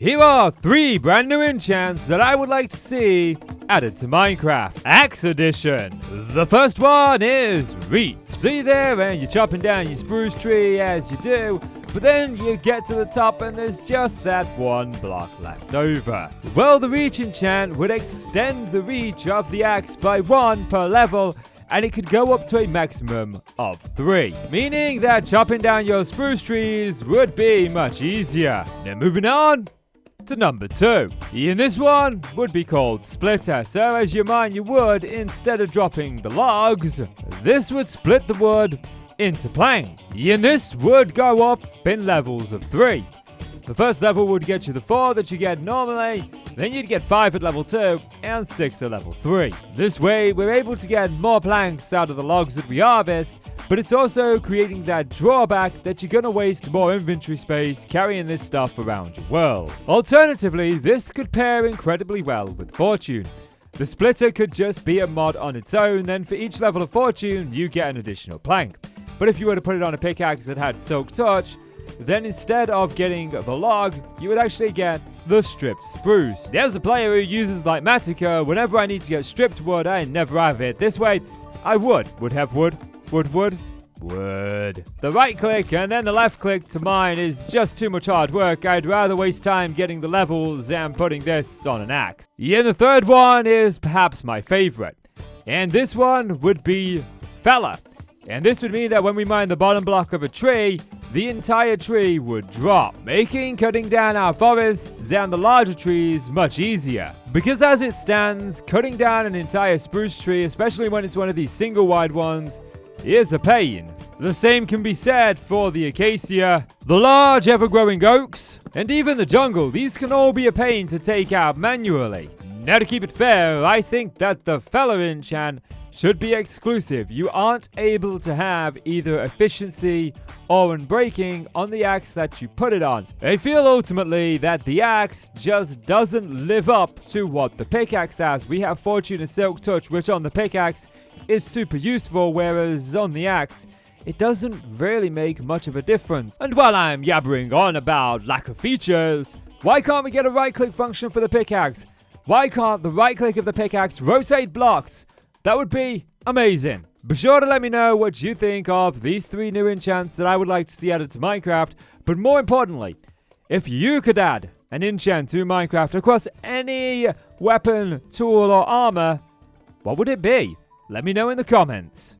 Here are 3 brand new enchants that I would like to see added to Minecraft Axe Edition. The first one is reach. See there, and you're chopping down your spruce tree as you do, but then you get to the top and there's just that one block left over. Well, the reach enchant would extend the reach of the axe by 1 per level, and it could go up to a maximum of 3, meaning that chopping down your spruce trees would be much easier. Now moving on to number 2. In this one would be called Splitter. So as you mine your wood, instead of dropping the logs, this would split the wood into plank. And this would go up in levels of 3. The first level would get you the 4 that you get normally, then you'd get 5 at level 2 and 6 at level 3. This way we're able to get more planks out of the logs that we harvest, but it's also creating that drawback that you're gonna waste more inventory space carrying this stuff around your world. Alternatively, this could pair incredibly well with Fortune. The splitter could just be a mod on its own, then for each level of Fortune you get an additional plank. But if you were to put it on a pickaxe that had Silk Touch, then instead of getting the log, you would actually get the stripped spruce. As a player who uses Lightmatica, whenever I need to get stripped wood, I never have it. This way, I would have wood. The right click and then the left click to mine is just too much hard work. I'd rather waste time getting the levels and putting this on an axe. Yeah, the third one is perhaps my favorite. And this one would be Fella. And this would mean that when we mine the bottom block of a tree, the entire tree would drop, making cutting down our forests and the larger trees much easier. Because as it stands, cutting down an entire spruce tree, especially when it's one of these single wide ones, is a pain. The same can be said for the acacia, the large ever-growing oaks, and even the jungle. These can all be a pain to take out manually. Now to keep it fair, I think that the Fella enchant should be exclusive. You aren't able to have either efficiency or unbreaking on the axe that you put it on. I feel ultimately that the axe just doesn't live up to what the pickaxe has. We have Fortune and Silk Touch, which on the pickaxe is super useful, whereas on the axe it doesn't really make much of a difference. And while I'm yabbering on about lack of features, why can't we get a right click function for the pickaxe? Why can't the right click of the pickaxe rotate blocks? That would be amazing. Be sure to let me know what you think of these 3 new enchants that I would like to see added to Minecraft. But more importantly, if you could add an enchant to Minecraft across any weapon, tool, or armor, what would it be? Let me know in the comments.